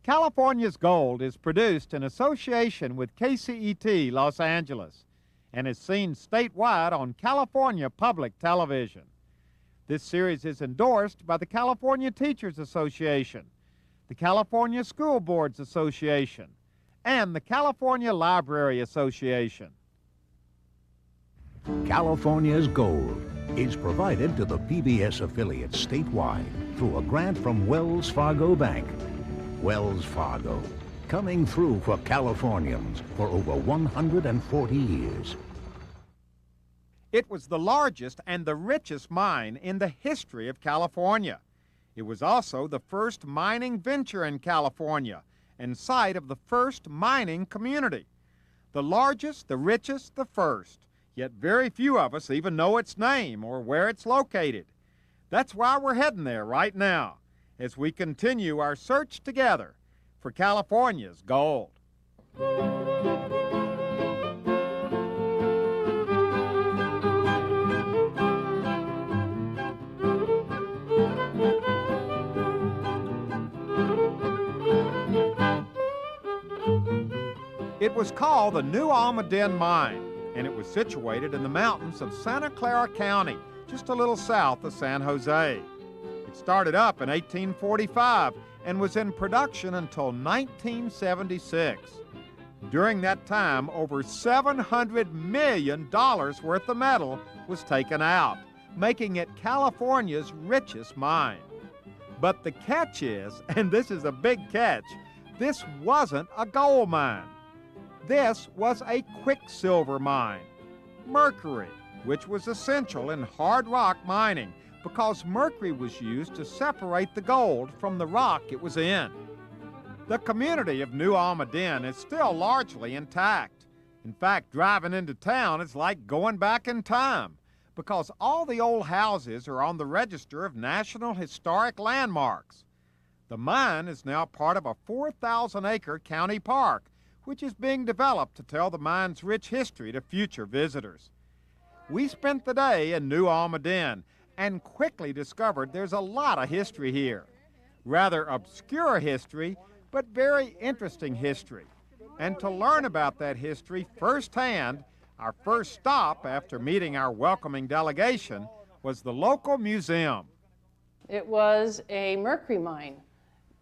California's Gold is produced in association with KCET Los Angeles and is seen statewide on California Public Television. This series is endorsed by the California Teachers Association, the California School Boards Association, and the California Library Association. California's Gold is provided to the PBS affiliates statewide through a grant from Wells Fargo Bank. Wells Fargo, coming through for Californians for over 140 years. It was the largest and the richest mine in the history of California. It was also the first mining venture in California and site of the first mining community. The largest, the richest, the first, yet very few of us even know its name or where it's located. That's why we're heading there right now as we continue our search together for California's gold. It was called the New Almaden Mine, and it was situated in the mountains of Santa Clara County, just a little south of San Jose. It started up in 1845 and was in production until 1976. During that time, over $700 million worth of metal was taken out, making it California's richest mine. But the catch is, and this is a big catch, this wasn't a gold mine. This was a quicksilver mine, mercury, which was essential in hard rock mining because mercury was used to separate the gold from the rock it was in. The community of New Almaden is still largely intact. In fact, driving into town is like going back in time because all the old houses are on the register of National Historic Landmarks. The mine is now part of a 4,000-acre county park, which is being developed to tell the mine's rich history to future visitors. We spent the day in New Almaden and quickly discovered there's a lot of history here. Rather obscure history, but very interesting history. And to learn about that history firsthand, our first stop after meeting our welcoming delegation was the local museum. It was a mercury mine,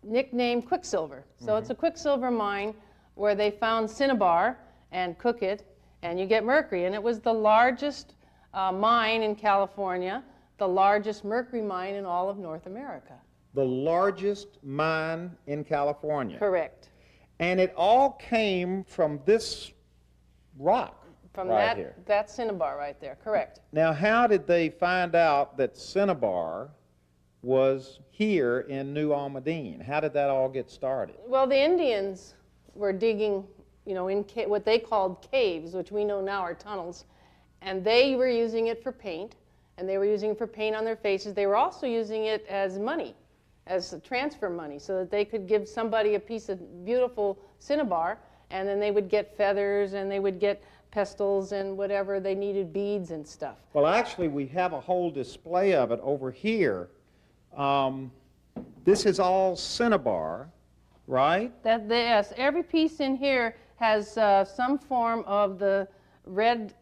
nicknamed Quicksilver. So it's a quicksilver mine where they found cinnabar and cook it, and you get mercury. And it was the largest mine in California, the largest mercury mine in all of North America. The largest mine in California. Correct. And it all came from this rock From right here. that cinnabar right there, correct. Now, how did they find out that cinnabar was here in New Almaden? How did that all get started? Well, the Indians were digging, in what they called caves, which we know now are tunnels, and they were using it for paint, and they were using it for paint on their faces. They were also using it as money, as transfer money, so that they could give somebody a piece of beautiful cinnabar, and then they would get feathers, and they would get pestles and whatever they needed, beads and stuff. Well, actually, we have a whole display of it over here. This is all cinnabar, right? Yes, every piece in here has some form of the red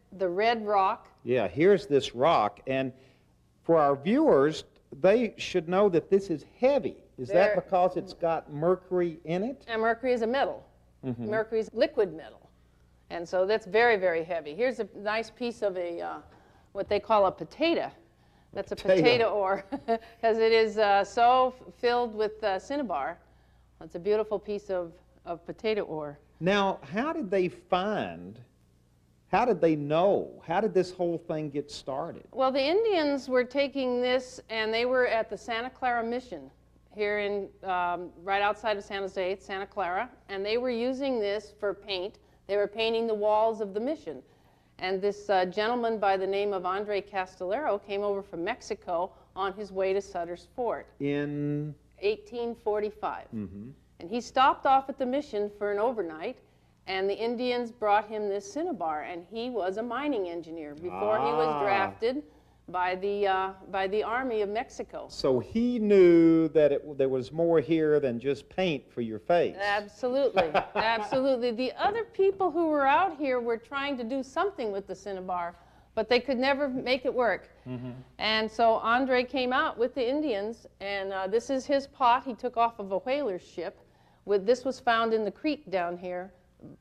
rock. Yeah, here's this rock, and for our viewers, they should know that this is heavy. Is that because it's got mercury in it? And mercury is a metal. Mm-hmm. Mercury is liquid metal, and so that's very, very heavy. Here's a nice piece of what they call a potato. That's a potato ore, because it is so filled with cinnabar. It's a beautiful piece of potato ore. Now, how did they know? How did this whole thing get started? Well, the Indians were taking this, and they were at the Santa Clara Mission here in, right outside of San Jose, Santa Clara, and they were using this for paint. They were painting the walls of the mission. And this gentleman by the name of Andre Castillero came over from Mexico on his way to Sutter's Fort. In 1845. Mm-hmm. And he stopped off at the mission for an overnight, and the Indians brought him this cinnabar, and he was a mining engineer. Before he was drafted by the Army of Mexico. So he knew that there was more here than just paint for your face. Absolutely, absolutely. The other people who were out here were trying to do something with the cinnabar, but they could never make it work. And so Andre came out with the Indians, and this is his pot he took off of a whaler's ship. This was found in the creek down here,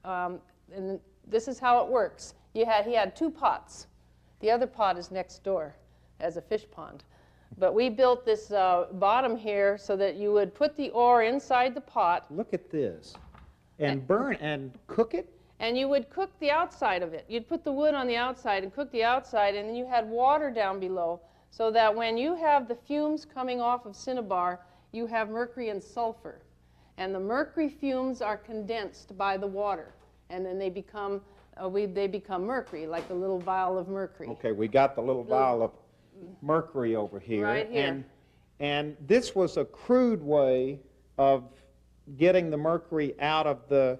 and this is how it works. He had 2 pots. The other pot is next door as a fish pond. But we built this bottom here so that you would put the ore inside the pot. Look at this. And burn and cook it? And you would cook the outside of it. You'd put the wood on the outside and cook the outside, and then you had water down below so that when you have the fumes coming off of cinnabar, you have mercury and sulfur. And the mercury fumes are condensed by the water, and then they become mercury, like the little vial of mercury. Okay, we got the little vial of mercury over here. Right here. And this was a crude way of getting the mercury out of the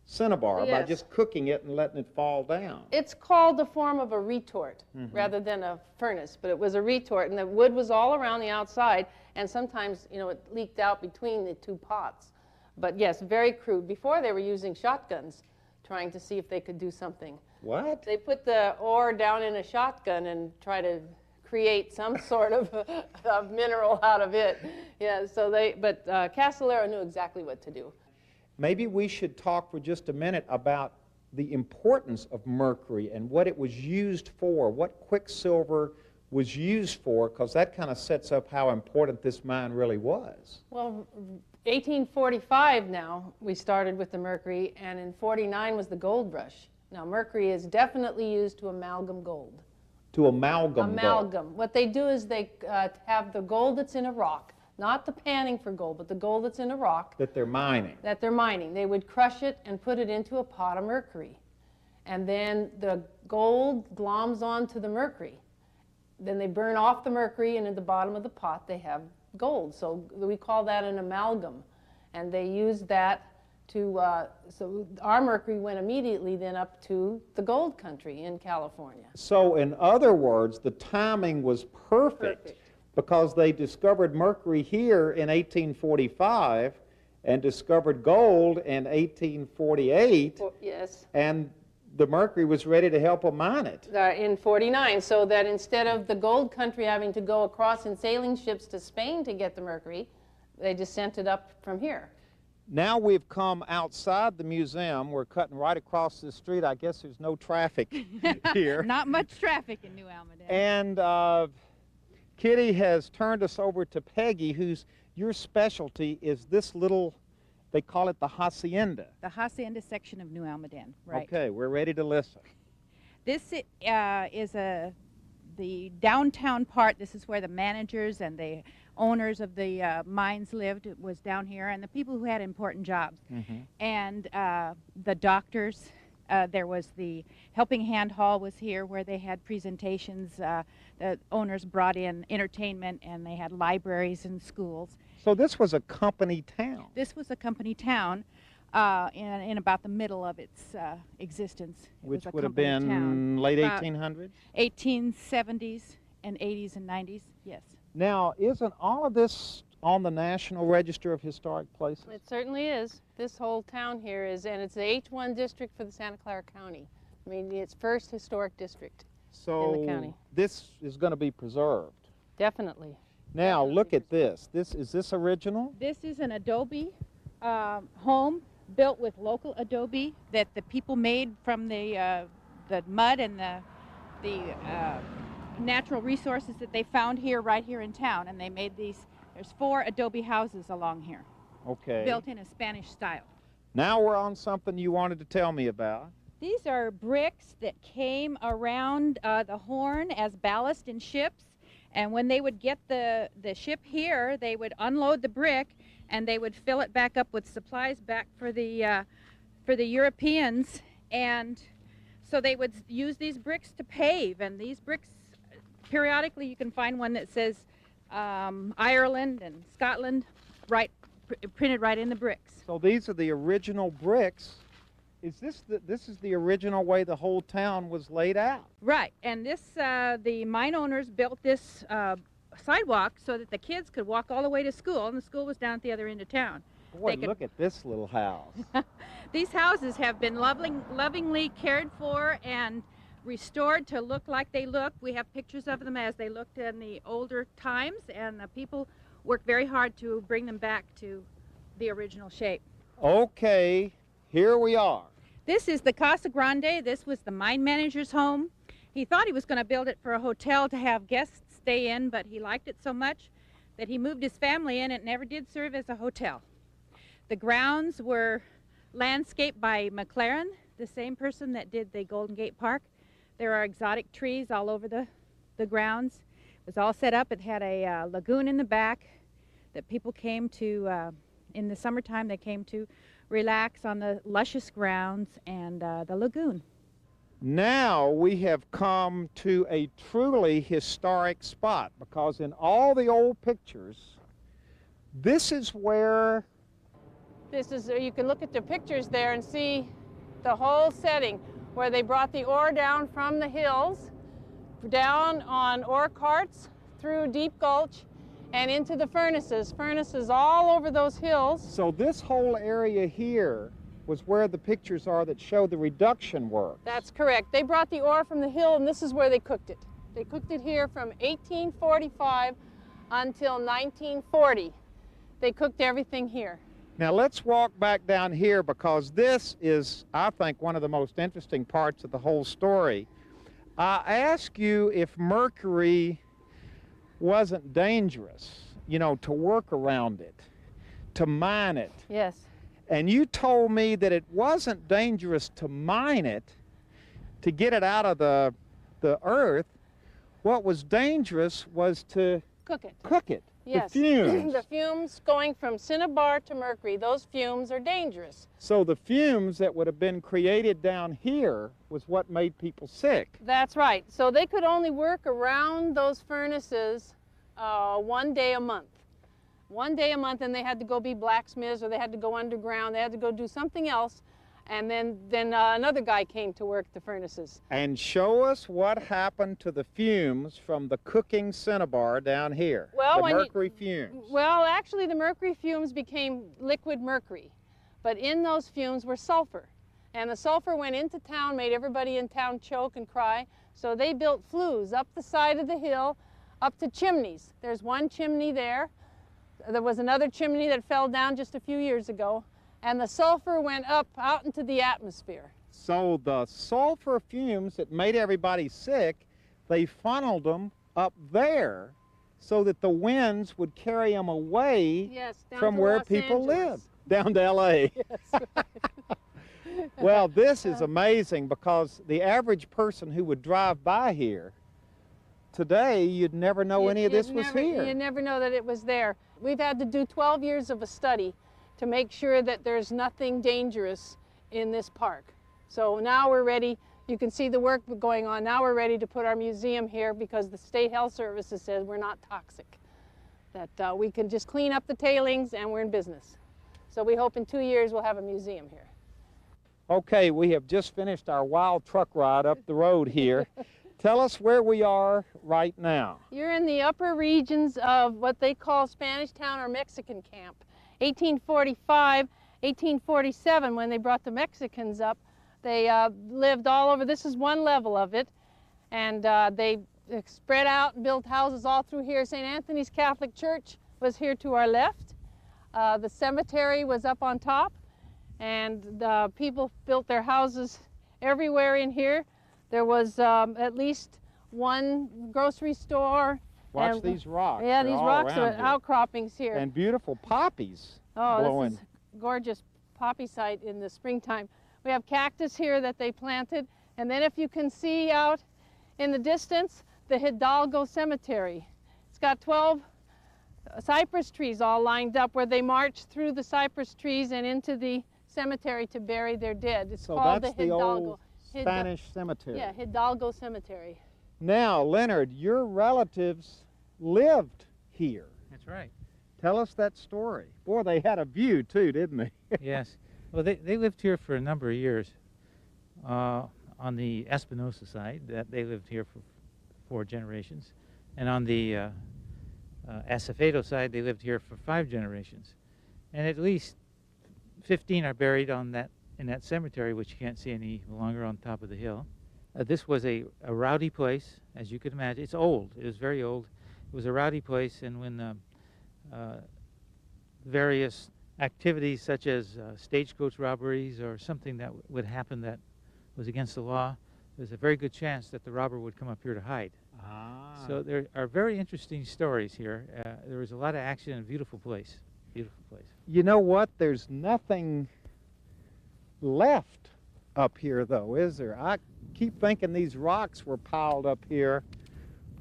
cinnabar by Yes. just cooking it and letting it fall down. It's called the form of a retort rather than a furnace, but it was a retort, and the wood was all around the outside, and sometimes, it leaked out between the 2 pots. But yes, very crude. Before they were using shotguns, trying to see if they could do something. What? They put the ore down in a shotgun and try to create some sort of mineral out of it. Yeah, but Castellero knew exactly what to do. Maybe we should talk for just a minute about the importance of mercury and what it was used for, what Quicksilver was used for, because that kind of sets up how important this mine really was. Well, 1845 now, we started with the mercury, and in 49 was the gold rush. Now, mercury is definitely used to amalgam gold. To amalgam gold. Amalgam. What they do is they have the gold that's in a rock, not the panning for gold, but the gold that's in a rock. That they're mining. That they're mining. They would crush it and put it into a pot of mercury. And then the gold gloms onto the mercury. Then they burn off the mercury, and at the bottom of the pot they have gold. So we call that an amalgam. And they use that to, so our mercury went immediately then up to the gold country in California. So in other words, the timing was perfect. Because they discovered mercury here in 1845 and discovered gold in 1848. Yes. And the mercury was ready to help them mine it. In 49, so that instead of the gold country having to go across in sailing ships to Spain to get the mercury, they just sent it up from here. Now we've come outside the museum. We're cutting right across the street. I guess there's no traffic here. Not much traffic in New Almaden. And Kitty has turned us over to Peggy, your specialty is this little, they call it the hacienda. The hacienda section of New Almaden, right. Okay, we're ready to listen. This is the downtown part. This is where the managers and the owners of the mines lived. It was down here, and the people who had important jobs. And the doctors, there was the Helping Hand Hall was here where they had presentations. The owners brought in entertainment, and they had libraries and schools. So this was a company town. This was a company town in about the middle of its existence. Which would have been late 1800s? 1870s and 80s and 90s, yes. Now, isn't all of this on the National Register of Historic Places? It certainly is. This whole town here is, and it's the H1 district for the Santa Clara County. I mean, it's first historic district in the county. So this is going to be preserved. Definitely. Now, Definitely look at this. Is this original? This is an adobe home built with local adobe that the people made from the mud and the natural resources that they found here, right here in town. And they made these, there's 4 adobe houses along here. Okay. Built in a Spanish style. Now we're on something you wanted to tell me about. These are bricks that came around the Horn as ballast in ships. And when they would get the ship here, they would unload the brick and they would fill it back up with supplies back for the Europeans. And so they would use these bricks to pave. And these bricks, periodically you can find one that says Ireland and Scotland printed right in the bricks. So these are the original bricks Is this is the original way the whole town was laid out? Right, and this, the mine owners built this sidewalk so that the kids could walk all the way to school, and the school was down at the other end of town. Boy, look at this little house. These houses have been lovingly cared for and restored to look like they look. We have pictures of them as they looked in the older times, and the people worked very hard to bring them back to the original shape. Okay, here we are. This is the Casa Grande. This was the mine manager's home. He thought he was going to build it for a hotel to have guests stay in, but he liked it so much that he moved his family in. It never did serve as a hotel. The grounds were landscaped by McLaren, the same person that did the Golden Gate Park. There are exotic trees all over the grounds. It was all set up. It had a lagoon in the back that people came to, in the summertime, they came to relax on the luscious grounds and the lagoon. Now we have come to a truly historic spot, because in all the old pictures, this is where... You can look at the pictures there and see the whole setting where they brought the ore down from the hills, down on ore carts, through Deep Gulch, and into the furnaces all over those hills. So this whole area here was where the pictures are that show the reduction work. That's correct. They brought the ore from the hill, and this is where they cooked it. They cooked it here from 1845 until 1940. They cooked everything here. Now let's walk back down here, because this is, I think, one of the most interesting parts of the whole story. I asked you if mercury wasn't dangerous, you know, to work around it, to mine it. Yes. And you told me that it wasn't dangerous to mine it, to get it out of the earth. What was dangerous was to Cook it. cook it. Yes. The fumes. The fumes going from cinnabar to mercury, those fumes are dangerous. So the fumes that would have been created down here was what made people sick. That's right. So they could only work around those furnaces 1 day a month. 1 day a month, and they had to go be blacksmiths, or they had to go underground. They had to go do something else. And then another guy came to work the furnaces. And show us what happened to the fumes from the cooking cinnabar down here. Well, the mercury fumes. Well, actually, the mercury fumes became liquid mercury. But in those fumes were sulfur. And the sulfur went into town, made everybody in town choke and cry. So they built flues up the side of the hill, up to chimneys. There's one chimney there. There was another chimney that fell down just a few years ago. And the sulfur went up out into the atmosphere. So the sulfur fumes that made everybody sick, they funneled them up there so that the winds would carry them away Down from to where Los people Angeles. live, down to L.A. Yes, right. Well, this is amazing, because the average person who would drive by here today, you'd never know any of this was here. You never know that it was there. We've had to do 12 years of a study to make sure that there's nothing dangerous in this park. So now we're ready. You can see the work going on. Now we're ready to put our museum here, because the State Health Services says we're not toxic, that we can just clean up the tailings and we're in business. So we hope in 2 years we'll have a museum here. Okay, we have just finished our wild truck ride up the road here. Tell us where we are right now. You're in the upper regions of what they call Spanish Town or Mexican Camp. 1845, 1847, when they brought the Mexicans up, they lived all over. This is one level of it, and they spread out and built houses all through here. St. Anthony's Catholic Church was here to our left. The cemetery was up on top, and the people built their houses everywhere in here. There was at least one grocery store. Watch these rocks. Yeah, They're these all rocks are around here. outcroppings here. And beautiful poppies blowing. This is a gorgeous poppy site in the springtime. We have cactus here that they planted. And then if you can see out in the distance, the Hidalgo Cemetery. It's got 12 cypress trees all lined up where they march through the cypress trees and into the cemetery to bury their dead. It's So called that's the the Hidalgo. old Spanish cemetery. Yeah, Hidalgo Cemetery. Now, Leonard, your relatives lived here. That's right. Tell us that story. Boy, they had a view too, didn't they? Yes. Well, they lived here for a number of years. On the Espinosa side, that they lived here for 4 generations, and on the Acevedo side, they lived here for 5 generations, and at least 15 are buried in that cemetery, which you can't see any longer on top of the hill. This was a rowdy place, as you could imagine. It's old. It was very old. It was a rowdy place, and when various activities such as stagecoach robberies or something that would happen that was against the law, there's a very good chance that the robber would come up here to hide. Ah. So there are very interesting stories here. There was a lot of action in a beautiful place. Beautiful place. You know what? There's nothing left up here, though, is there? I keep thinking these rocks were piled up here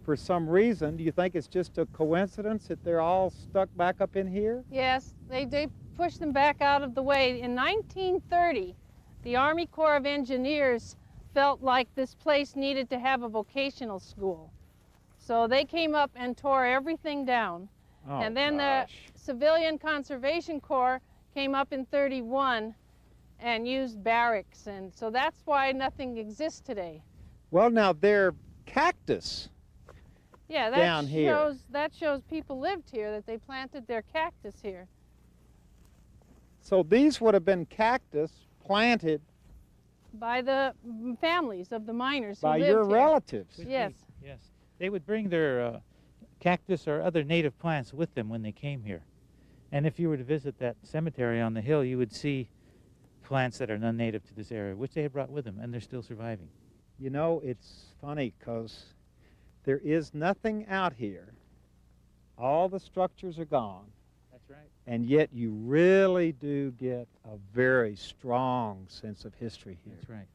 for some reason. Do you think it's just a coincidence that they're all stuck back up in here? Yes, they pushed them back out of the way. In 1930, the Army Corps of Engineers felt like this place needed to have a vocational school. So they came up and tore everything down. Oh, and then gosh. the Civilian Conservation Corps came up in 31 and used barracks, and so that's why nothing exists today. Well, now they're cactus. Yeah, down here. That shows people lived here, that they planted their cactus here. So these would have been cactus planted By the families of the miners who by lived your here. relatives. Yes. Yes. They would bring their cactus or other native plants with them when they came here. And if you were to visit that cemetery on the hill, you would see plants that are non-native to this area, which they had brought with them, and they're still surviving. You know, it's funny because there is nothing out here. All the structures are gone. That's right. And yet you really do get a very strong sense of history here. That's right.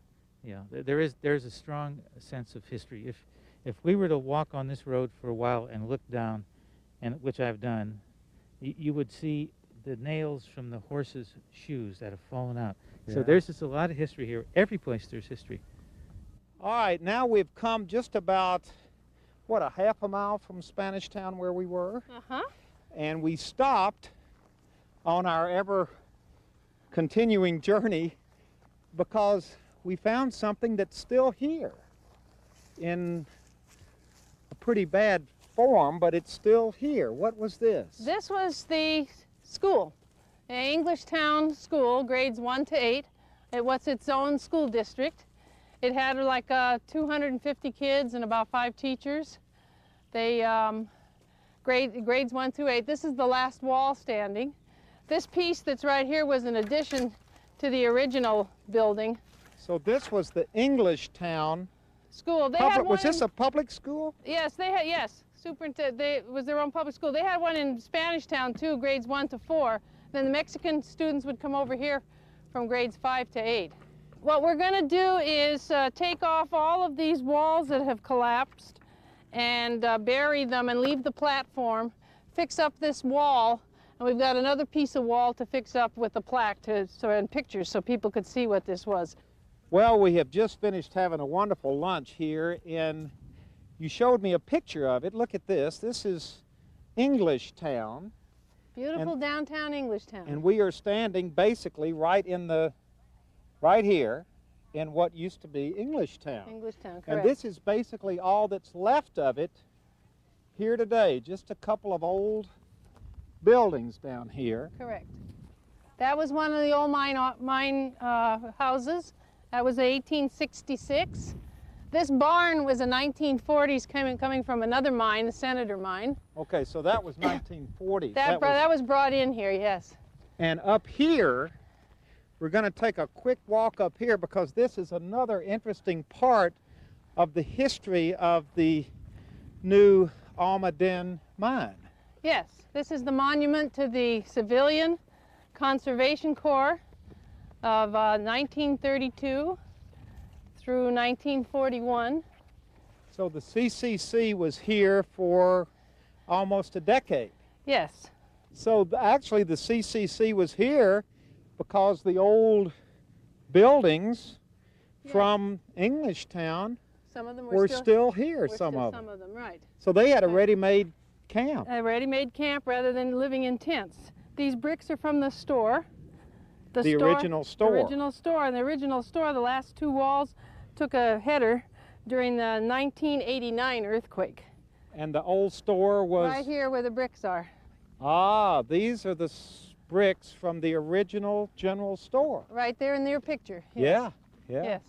Yeah, there's a strong sense of history. If we were to walk on this road for a while and look down, and which I've done, you would see the nails from the horses' shoes that have fallen out. Yeah. So there's just a lot of history here. Every place there's history. All right, now we've come just about, what, a half a mile from Spanish Town where we were? Uh-huh. And we stopped on our ever continuing journey because we found something that's still here in a pretty bad form, but it's still here. What was this? This was the school, English Town School, grades 1 to 8. It was its own school district. It had like 250 kids and about 5 teachers. They grades 1 through 8. This is the last wall standing. This piece that's right here was an addition to the original building. So this was the English Town School. They public. had one Was this in- a public school? Yes, they had, yes. It was their own public school. They had one in Spanish Town too, grades 1 to 4. Then the Mexican students would come over here from grades 5 to 8. What we're going to do is take off all of these walls that have collapsed and bury them and leave the platform, fix up this wall, and we've got another piece of wall to fix up with a plaque and pictures so people could see what this was. Well, we have just finished having a wonderful lunch here, and you showed me a picture of it. Look at this. This is English Town. Beautiful downtown English Town. And we are standing basically right here in what used to be English Town. English Town, correct. And this is basically all that's left of it here today. Just a couple of old buildings down here. Correct. That was one of the old mine houses. That was 1866. This barn was a 1940s coming from another mine, the Senator mine. Okay, so that was 1940. That was brought in here, yes. And up here, we're going to take a quick walk up here because this is another interesting part of the history of the new Almaden mine. Yes, this is the monument to the Civilian Conservation Corps of 1932 through 1941. So the CCC was here for almost a decade. Yes. So actually the CCC was here because the old buildings from Englishtown Some of them were still here, were some still of them. Some of them, right. So they had a ready-made camp. A ready-made camp rather than living in tents. These bricks are from the store. the original store. The original store. And the original store, the last two walls took a header during the 1989 earthquake. And the old store was... Right here where the bricks are. Ah, these are the bricks from the original general store. Right there in your picture. Yes. Yeah, yeah. Yes.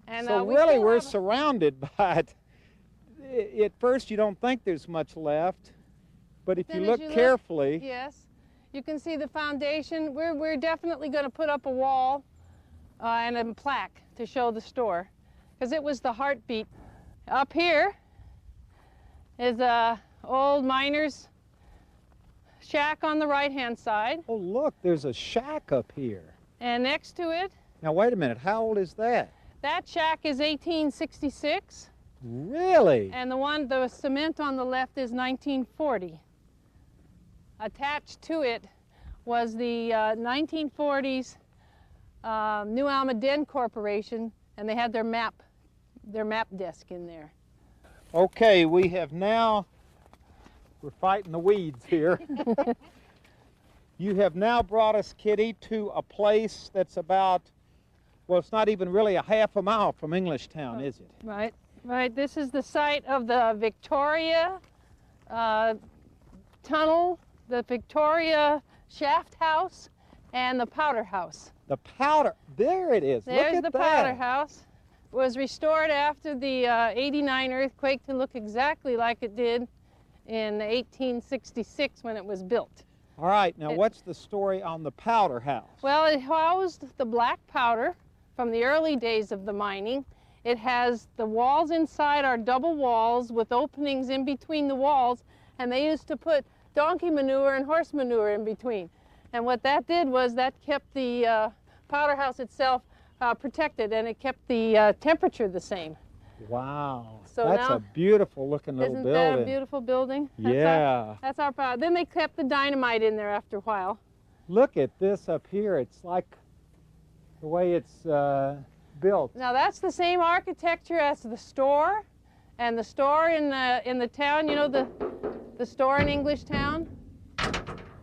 And, So we really still we're have surrounded by it. At first you don't think there's much left, but if you Then look as you carefully... Yes. You can see the foundation. We're definitely going to put up a wall and a plaque to show the store, because it was the heartbeat. Up here is a old miner's shack on the right-hand side. Oh, look, there's a shack up here. And next to it, Now, wait a minute. How old is that? that shack is 1866. Really? And the cement on the left is 1940. Attached to it was the 1940s New Almaden Corporation, and they had their map desk in there. Okay, we have now... We're fighting the weeds here. You have now brought us, Kitty, to a place that's about, well, it's not even really a half a mile from Englishtown, is it? Right, right. This is the site of the Victoria Tunnel, the Victoria Shaft House, and the Powder House. The powder, there it is. There's Look at the Powder that. House. It was restored after the 89 earthquake to look exactly like it did in 1866 when it was built. All right, now what's the story on the powder house? Well, it housed the black powder from the early days of the mining. It has the walls inside are double walls with openings in between the walls, and they used to put donkey manure and horse manure in between. And what that did was that kept the powder house itself protected, and it kept the temperature the same. Wow, So that's now- a beautiful looking little Isn't building. that a beautiful building? Yeah. That's our powder. Then they kept the dynamite in there after a while. Look at this up here. It's like the way it's built. Now that's the same architecture as the store, and the store in the town. You know the store in Englishtown,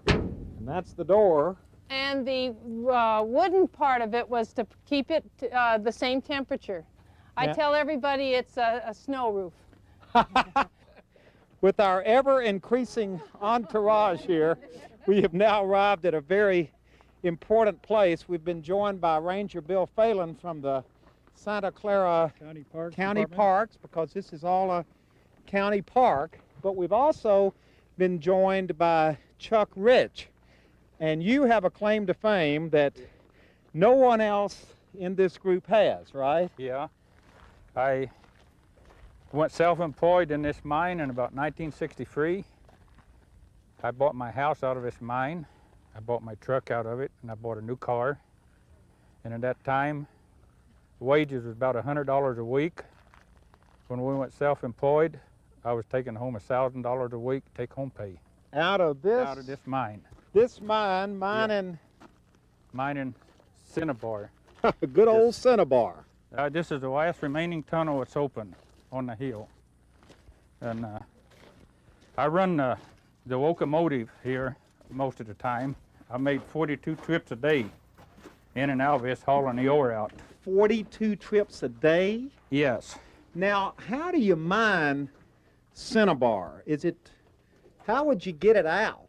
And that's the door. and the wooden part of it was to keep it the same temperature. I Yeah. tell everybody it's a snow roof. With our ever increasing entourage here, we have now arrived at a very important place. We've been joined by Ranger Bill Phelan from the Santa Clara County Parks, because this is all a county park. But we've also been joined by Chuck Rich. And you have a claim to fame that no one else in this group has, right? Yeah. I went self-employed in this mine in about 1963. I bought my house out of this mine. I bought my truck out of it, and I bought a new car. And at that time, wages was about $100 a week. When we went self-employed, I was taking home $1,000 a week take-home pay Out of this, out of this mine. this mining, Mining Cinnabar. good old Cinnabar. This is the last remaining tunnel that's open on the hill. And I run the locomotive here most of the time. I made 42 trips a day in and out of this, hauling the ore out. 42 trips a day? Yes. Now, how do you mine Cinnabar? How would you get it out?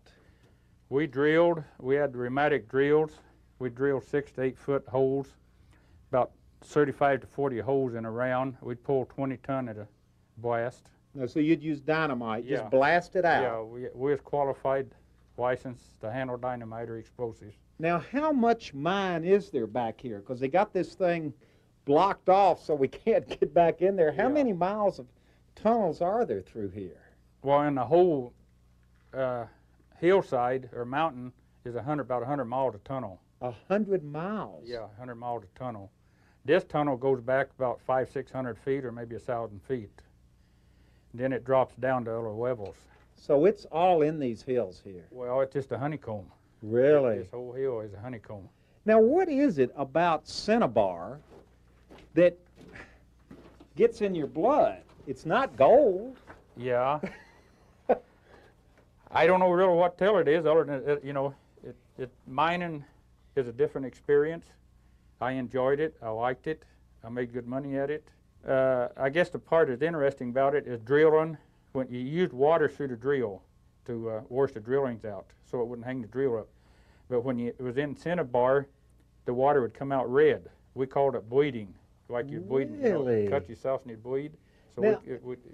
We had pneumatic drills. We drilled 6 to 8 foot holes, about 35 to 40 holes in a round. We'd pull 20 ton at a blast. No, so you'd use dynamite, Yeah. just blast it out. Yeah, we was qualified, licensed to handle dynamite or explosives. Now, how much mine is there back here? Because they got this thing blocked off so we can't get back in there. How Yeah. many miles of tunnels are there through here? Well, in the whole hillside or mountain is about 100 miles of tunnel. 100 miles? Yeah, 100 miles of tunnel. This tunnel goes back about 500-600 feet or maybe 1,000 feet. Then it drops down to other levels. So it's all in these hills here? Well, it's just a honeycomb. Really? This whole hill is a honeycomb. Now, what is it about Cinnabar that gets in your blood? It's not gold. Yeah. I don't know really what to tell it is, other than it mining is a different experience. I enjoyed it. I liked it. I made good money at it. I guess the part that's interesting about it is drilling. When you used water through the drill to wash the drill rings out so it wouldn't hang the drill up. But when it was in cinnabar, the water would come out red. We called it bleeding, like you'd bleed, Really? you know, cut yourself and you'd bleed. So Now-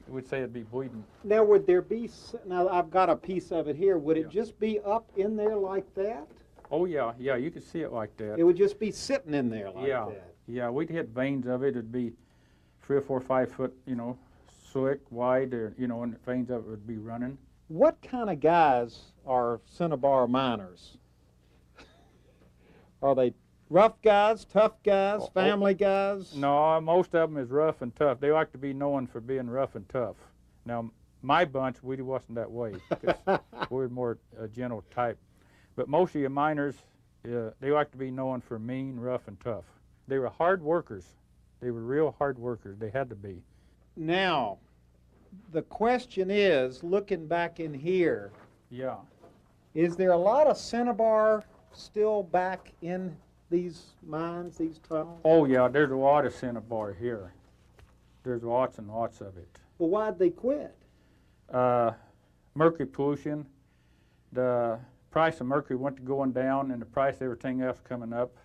we'd say it'd be bleeding. Now, would there be, now I've got a piece of it here, would it Yeah. just be up in there like that? Oh yeah, yeah, you could see it like that. It would just be sitting in there like Yeah. that? Yeah, we'd hit veins of it. It'd be 3 or 4 or 5 foot, you know, slick, wide, or, you know, and the veins of it would be running. What kind of guys are cinnabar miners? Are they rough guys, tough guys, Oh, family guys? No, most of them is rough and tough. They like to be known for being rough and tough. Now, my bunch, we wasn't that way, because we were more a gentle type. But most of your miners, they like to be known for mean, rough, and tough. They were hard workers. They were real hard workers. They had to be. Now, the question is, looking back in here, Yeah. is there a lot of cinnabar still back in these mines, these tunnels? Oh, yeah, there's a lot of cinnabar here. There's lots and lots of it. Well, why'd they quit? Mercury pollution, the price of mercury went to going down, and the price of everything else coming up.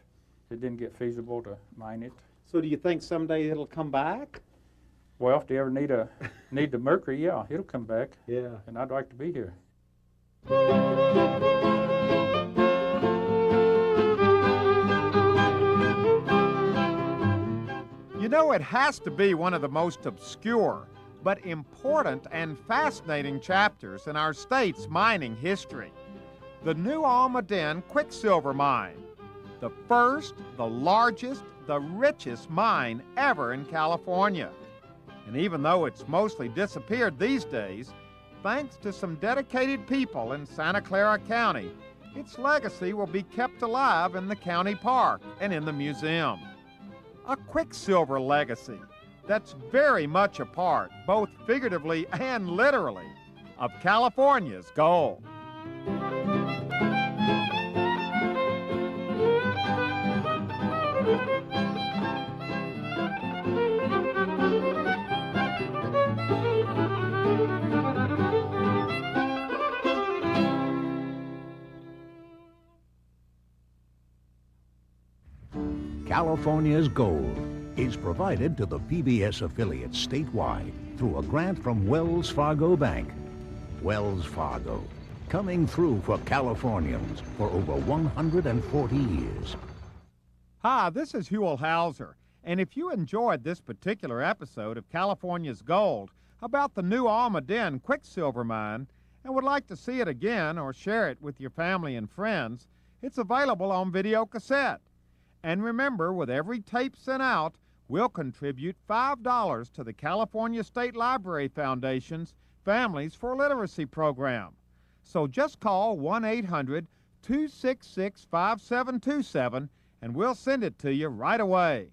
It didn't get feasible to mine it. So do you think someday it'll come back? Well, if they ever need the mercury, yeah, it'll come back, Yeah. and I'd like to be here. You know, it has to be one of the most obscure, but important and fascinating chapters in our state's mining history. The New Almaden Quicksilver Mine. The first, the largest, the richest mine ever in California. And even though it's mostly disappeared these days, thanks to some dedicated people in Santa Clara County, its legacy will be kept alive in the county park and in the museum. A Quicksilver legacy that's very much a part, both figuratively and literally, of California's gold. California's gold is provided to the PBS affiliates statewide through a grant from Wells Fargo Bank. Wells Fargo, coming through for Californians for over 140 years. Hi, this is Huell Hauser, and if you enjoyed this particular episode of California's Gold about the New Almaden Quicksilver Mine and would like to see it again or share it with your family and friends, it's available on video cassette. And remember, with every tape sent out, we'll contribute $5 to the California State Library Foundation's Families for Literacy program. So just call 1-800-266-5727 and we'll send it to you right away.